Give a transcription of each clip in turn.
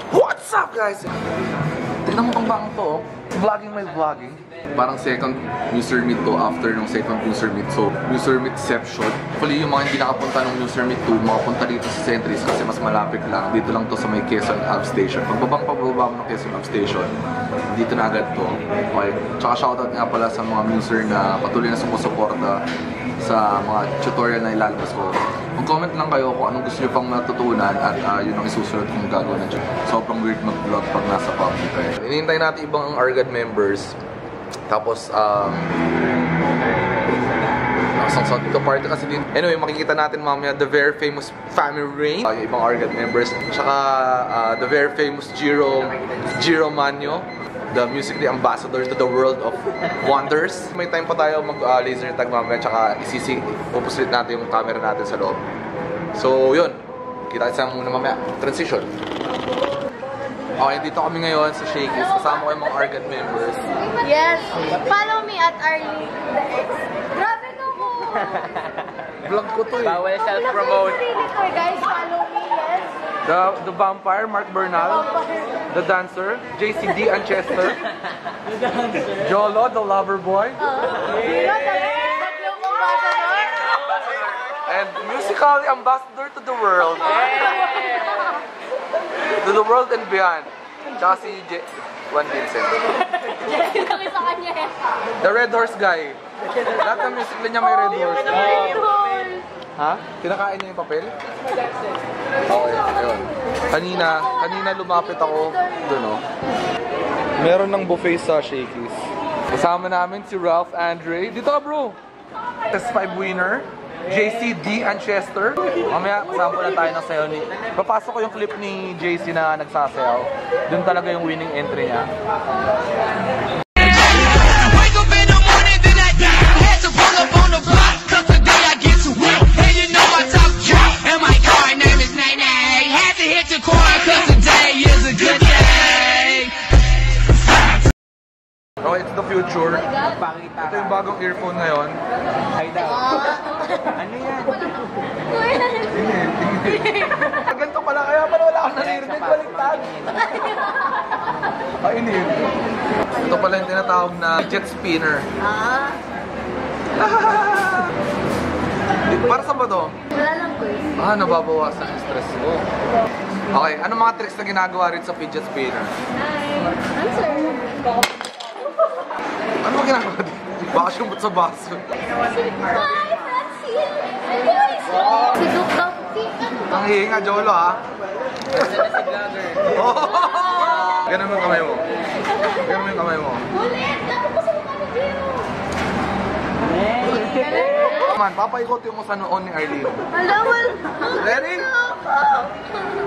What's up guys? Tignan mo tong bang to, vlogging may vlogging. Parang second user meet to after nung second user meet. So, user meetception. Actually, yung mga hindi nakapunta ng user meet 2, makapunta dito sa Centris kasi mas malapit lang. Dito lang to sa may Quezon Ave Station. Pagbaba mo ng Quezon Ave Station, dito na agad to. Okay. Tsaka shoutout nga pala sa mga user na patuloy na sumusuporta sa mga tutorial na ilalabas ko. Mag-comment lang kayo kung anong gusto nyo pang matutunan at yun ang isusunod kong gagawin na dyan. Sobrang weird mag-vlog pag nasa public kayo. Hinihintay natin ibang Argad members. Tapos, nakasang dito party kasi din. Anyway, makikita natin mamaya the very famous Family Rain. Yung ibang Argad members. Tsaka, the very famous Jiro Manyo. The musically ambassador to the world of wonders. May time pa tayo mag-laser tag mamaya. Tsaka, pupusulit natin yung camera natin sa loob. So, yun. Kita isang muna mamaya. Transition. Okay, dito kami ngayon sa Shakey's. Kasama ko yung mga Argad members. Yes! Follow me at Arlie. Grabe ka mo! Vlog ko to eh. Bawal self-promote. Guys, follow me, yes? The Vampire, Mark Bernal. The Dancer, JCD and Chester. Jolo, the Lover Boy. And musical ambassador to the world. To the world and beyond. Tsaka si Juan Vincent. The Red Horse guy. Lahat ng music niya may Red Horse. Ha? Kinakain niya yung papel? Okay, ayun. Kanina lumapit ako doon, oh. Meron ng buffet sa Shakey's. Kasama namin si Ralph Andre. Dito ka, bro! S5 winner. JC, D, and Chester. Mamaya, sample na tayo ng sayo ni... Papasok ko yung clip ni JC na nagsasayaw. Doon talaga yung winning entry niya. Oh, it's the future. Ito yung bagong earphone ngayon. Ano yan? Ganito pala, kaya pala wala akong naririnig, baliktad. Kainin. Ito pala yung tinatawag na jet spinner. Para saan ba to? Wala lang quiz. Nababawasan yung stress ko. Okay, ano mga tricks na ginagawa rin sa fidget spinner? Answer. Ano ba ginagawa dito? Baka siyang sa baso. Hi, Francine! Si Duke daw. Ang hihinga, Jolo, ha? Ganun mo yung kamay mo. Ganun mo yung kamay mo. Ulit! Dapat ko sa mukha ni Gio. Man, papaikotin mo sa noon ni Arlene. Malawal. Ready?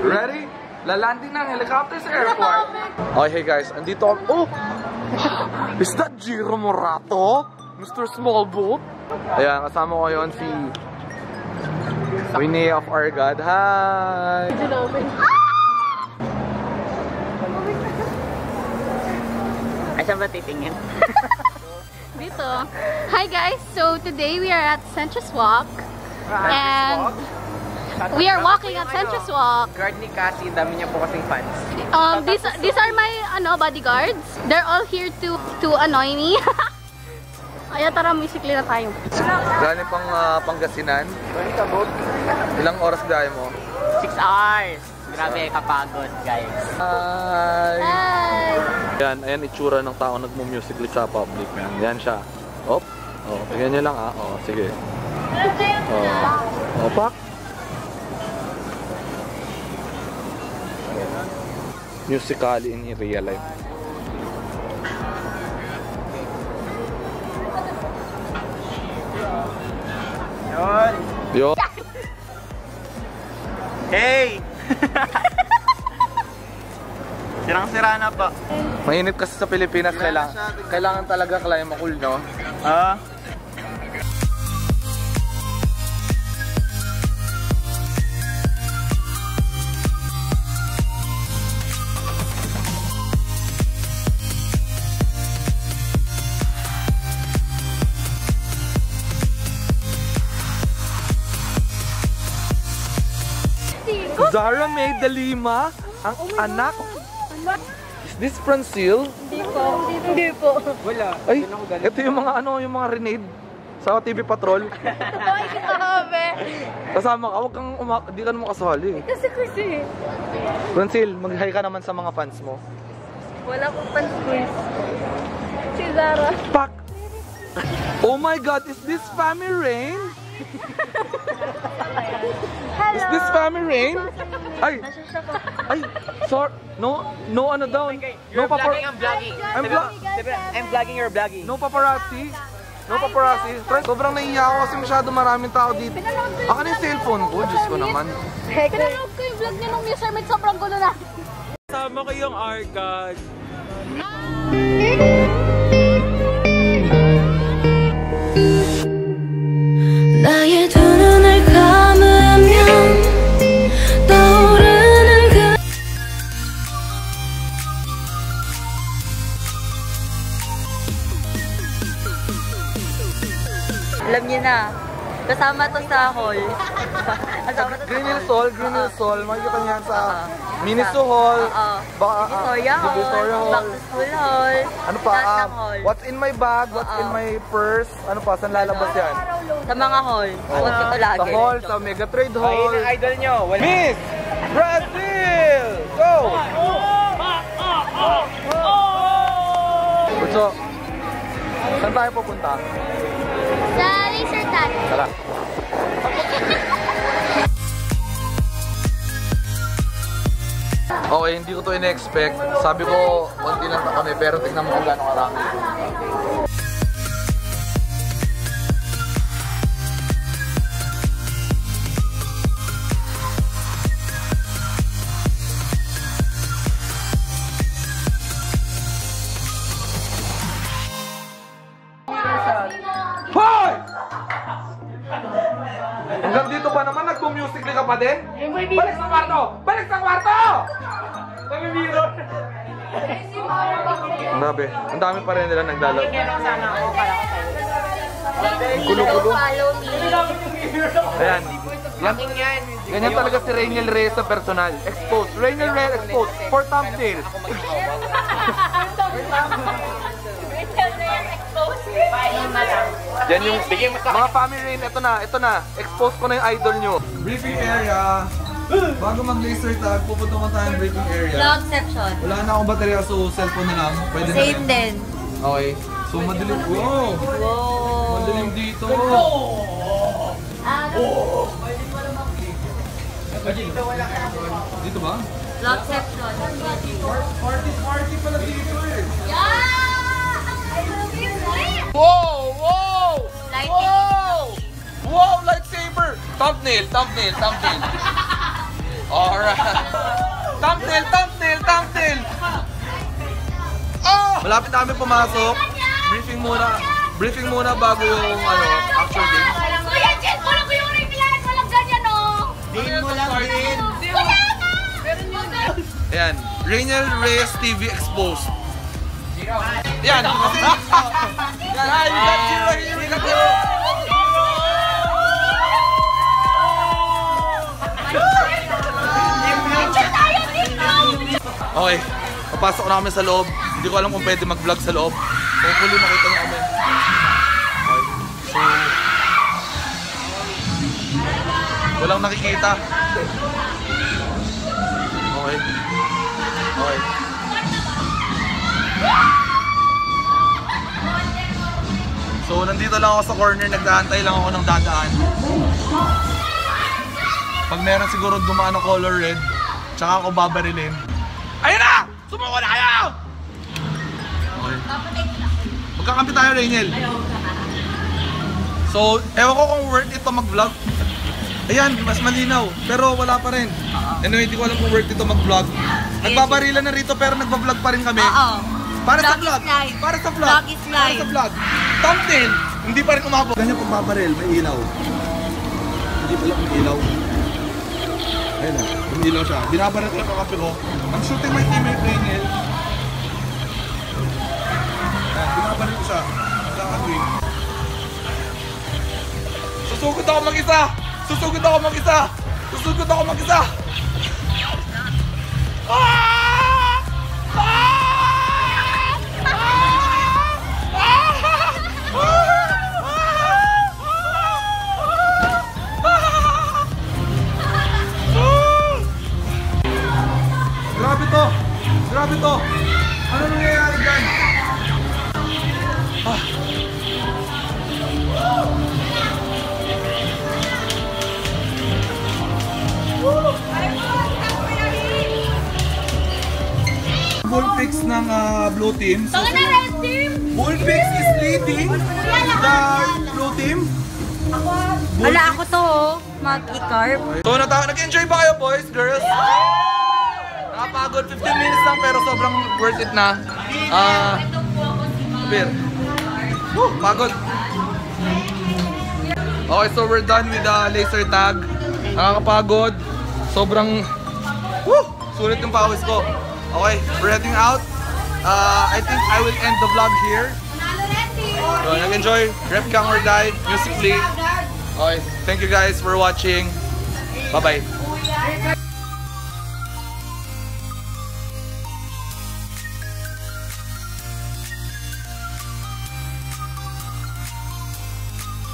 Ready? Lalandin ng helicopter sa airport. Okay, hey guys, andito ako. Oh! Is that Jiro Morato? Mr. Smallboat? Ayan, kasama ko yun si Winnie of Argad. Hi! Ay, saan ba titingin? Dito. Hi guys, so today we are at Centris Walk. And we are walking at Centris Walk. Guard ni Cassie, dami niya po kasing fans. These are my bodyguards. They're all here to annoy me. Kaya tara, musikli na tayo. Galing pang Pangasinan. Ilang oras biyahe mo? 6 hours. Grabe, kapagod, guys. Hi! Hi! Yan, ayan itsura ng tao nagmo-musically sa public. Yan siya. Oh, tingnan niyo lang ah. Oh, sige. Pak! Musically in real life. Yo. Hey! Sirang-sira na pa. Mainit kasi sa Pilipinas, kailangan talaga klima cool, no? Zara May de Lima. Ang anak? Is this Francil? Hindi po. Wala. Ay, ito yung mga ano, yung mga renade sa TV Patrol. Ay, kakabe. Kasama ka, huwag kang di ka naman kasali. Kasi. Francil, mag-hi ka naman sa mga fans mo. Wala pong pansqueeze. Si Zara. Pak! Oh my God, is this Family Rain? Hello. Is this Family Rain? Ay! Ay! Sorry! No ano daw? No paparazzi. I'm vlogging, you're vlogging. No paparazzi. No paparazzi. Friends, sobrang nahiya ako kasi masyado maraming tao dito. Akin yung cellphone ko, Diyos ko naman. Pinanood ko yung vlog niya nung Mr. Mid, sobrang gulo na. Sama ko yung Argad. 나의 두 눈을 감으면 떠오르는 그 Alam niyo na. Kasama to sa hall. Kasama to Green Hills Hall, makikita niya sa Miniso Hall, Victoria Hall. Victoria Hall. Back to school hall. Ano pa? Lahat ng hall. What's in my bag? What's in my purse? Ano pa? Saan lalabas yan? Sa mga hall. Huwag ito lagi. Sa hall, sa Mega Trade Hall. Ayun ang idol nyo. Wala. Miss Brazil! Go! So, saan tayo pupunta? Sa laser tag. Tara. Okay, hindi ko to in-expect. Sabi ko, konti lang na kami, pero tingnan mo kung gano'ng karami. Hoy! Hanggang dito ba naman nagbo-music ka pa din? Balik sa kwarto! Balik sa kwarto! Grabe, ang dami pa rin nila naglalaro. Gulo-gulo. Ayan. Ganyan talaga si Rainiel Reyes sa personal. Exposed. Rainiel Reyes exposed. For thumbnail. Yan yung mga family rain. Ito na. Expose ko na yung idol nyo. Briefing area. Bago mag-laser tag, pupunta mo tayo ng briefing area. Vlog section. Wala na akong baterya, so cellphone na lang. Pwede na Same rin. din. Okay. So madilim. Wow! Wow. Madilim dito. Dito ba? Vlog section. Party pala dito eh. Wow! Wow! Lighting. Wow! Lightsaber! Thumbnail! Alright. Thumbnail! Oh! Malapit na kami pumasok. Briefing muna bago yung actual game. Kuya Jen, walang ko yung replyan. Walang ganyan, oh. Din mo lang din. Ayan. Rainiel Reyes TV exposed. Yan. Yan. You got zero. Okay. Papasok na kami sa loob. Hindi ko alam kung pwede mag-vlog sa loob. Hopefully makita niyo kami. Okay. So, walang nakikita. Okay. So, nandito lang ako sa corner, nagdaantay lang ako ng dadaan. Pag meron siguro dumaan ng color red, tsaka ako babarilin. Ayun na! Sumuko na kayo! Okay. Magkakampi tayo, Rainiel. So, ewan ko kung worth it to mag-vlog. Ayan, mas malinaw. Pero wala pa rin. Anyway, hindi ko alam kung worth it to mag-vlog. Nagbabarilan na rito pero nagba-vlog pa rin kami. Oo. Para sa Vlog vlog. is live. Para sa vlog. Vlog is Para live. sa vlog. Thumbnail, hindi pa rin umabot. Ganyan pagbabaril, may ilaw. Hindi pala may ilaw. Ayun na, may ilaw siya. Binabaril ko lang ang kape ko. I'm shooting my teammate Rainiel. Binabaril ko siya. Nagkakagwing. Susugod ako mag-isa! Grabe to! Grabe to! Ano nangyayari dyan? Bullpix ng blue team. So, Bullpix is leading the blue team. Wala ako to, mag-i-carb. So, nag-enjoy ba kayo, boys, girls? Nakapagod, 15 minutes lang pero sobrang worth it na. Beer. Pagod. Okay, so we're done with the laser tag. Nakakapagod. Sobrang sulit yung pawis ko. Okay, we're heading out. I think I will end the vlog here. So, nag-enjoy. Rep Gang or Die, Music.ly. Okay, thank you guys for watching. Bye-bye.